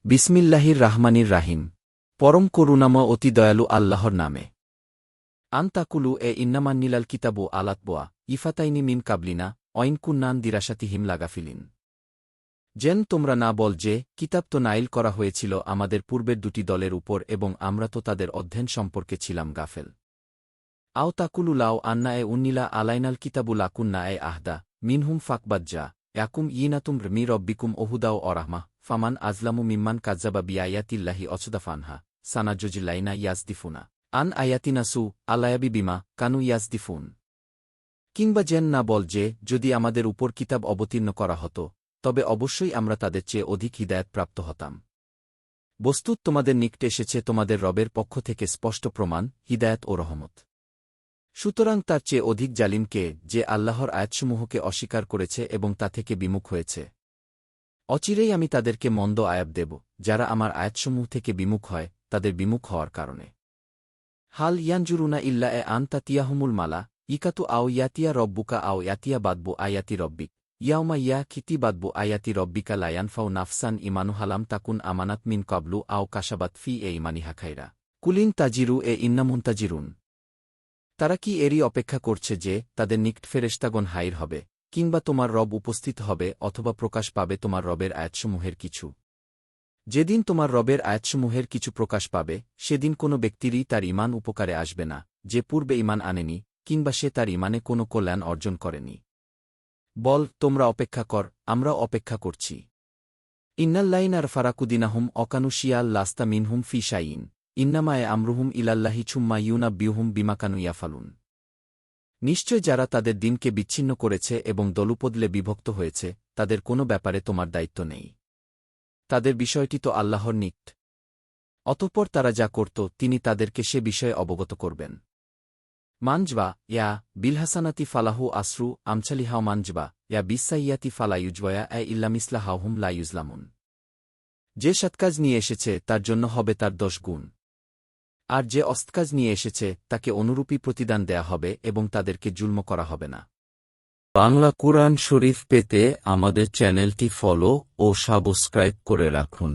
বিসমিল্লাহির রাহমানির রাহিম। পরম করুণাময় অতি দয়ালু আল্লাহর নামে। আনতাকুলু ইন্নামান্নিলাল কিতাবু আলাতবোয়া ইফাতাইনি মিন কাবলিনা অইন কুন্নান দিরাসাতিহিম লাগাফিলিন। যেন তোমরা না বল যে, কিতাব তো নাইল করা হয়েছিল আমাদের পূর্বের দুটি দলের উপর এবং আমরা তো তাদের অধ্যয়ন সম্পর্কে ছিলাম গাফেল। আও তাকুলু লাও আন্না উন্নিলা আলাইনাল কিতাবু লাকুন্না আহদা মিনহুম ফাকবাজ্জা ইয়াকুম ইনাতুম মি রব্বিকুম ওহুদাও অরাহমা ফামান আজলামু মিম্মান কাজ্জাবা বিআয়াতিল্লাহি অচদাফানহা সানাজুজিল্লাইনা ইয়াজদিফুনা আন আয়াতিনা সু আলায়াবি বিমা কানু ইয়াজদিফুন। কিংবা যেন না বল যে, যদি আমাদের উপর কিতাব অবতীর্ণ করা হতো তবে অবশ্যই আমরা তাদের চেয়ে অধিক হিদায়াত প্রাপ্ত হতাম। বস্তুত তোমাদের নিকটে এসেছে তোমাদের রবের পক্ষ থেকে স্পষ্ট প্রমাণ, হিদায়াত ও রহমত। সুতরাং তার চেয়ে অধিক জালিম কে, যে আল্লাহর আয়াতসমূহকে অস্বীকার করেছে এবং তা থেকে বিমুখ হয়েছে। অচিরেই আমি তাদেরকে মন্দ আয়াব দেব, যারা আমার আয়াতসমূহ থেকে বিমুখ হয় তাদের বিমুখ হওয়ার কারণে। হাল ইয়ানজুরুনা ইল্লা আন তাতিয়াহুমুল মালা ইকাতু আও ইয়াতিয়া রব্বুকা আও ইয়াতিয়া বাদবু আয়াতি রব্বিক ইয়াউমা ইয়া খিতি বাদবু আয়াতি রব্বিকা লায়ানফাউ নাফসান ইমানুহালাম তাকুন আমানাত মিন কাবলু আও কাশাবাত ফি ইমানিহা খাইরা কুলিন তাজিরু ইন্নামুনতাজিরুন। তারা কি এরই অপেক্ষা করছে যে তাদের নিকট ফেরেশতাগণ হাইর হবে, কিংবা তোমার রব উপস্থিত হবে, অথবা প্রকাশ পাবে তোমার রবের আয়াতসমূহের কিছু? যেদিন তোমার রবের আয়াতসমূহের কিছু প্রকাশ পাবে, সেদিন কোনো ব্যক্তিরই তার ঈমান উপকারে আসবে না, যে পূর্বে ঈমান আনেনি, কিংবা সে তার ঈমানে কোনো কল্যাণ অর্জন করেনি। বল, তোমরা অপেক্ষা কর, আমরাও অপেক্ষা করছি। ইন্নাল্লাইনার ফারাকুদিনাহুম অকানুশিয়াল লাস্তা মিনহুম ফি শাইইন ইন্নামায়ে আমরুহুম ইলাল্লাহি ছুম্মা ইউনাব্বিউহুম বিমাকানু ইয়াফালুন। নিশ্চয় যারা তাদের দিনকে বিচ্ছিন্ন করেছে এবং দলুপদলে বিভক্ত হয়েছে, তাদের কোনো ব্যাপারে তোমার দায়িত্ব নেই। তাদের বিষয়টি তো আল্লাহর নিকট। অতঃপর তারা যা করত তিনি তাদেরকে সে বিষয়ে অবগত করবেন। মানজবা ইয়া বিলহাসানাতি ফালাহু আসরু আমছালিহাও মানজবা ইয়া বিসাইয়াতি ফালা ইউজওয়া ইল্লামিসলা হাউহুম লা ইউজলামুন। যে সৎকাজ নিয়ে এসেছে তার জন্য হবে তার 10 গুণ, আর যে অস্তকাজ নিয়ে এসেছে তাকে অনুরূপী প্রতিদান দেয়া হবে এবং তাদেরকে জুলম করা হবে না। বাংলা কুরআন শরীফ পেতে আমাদের চ্যানেলটি ফলো ও সাবস্ক্রাইব করে রাখুন।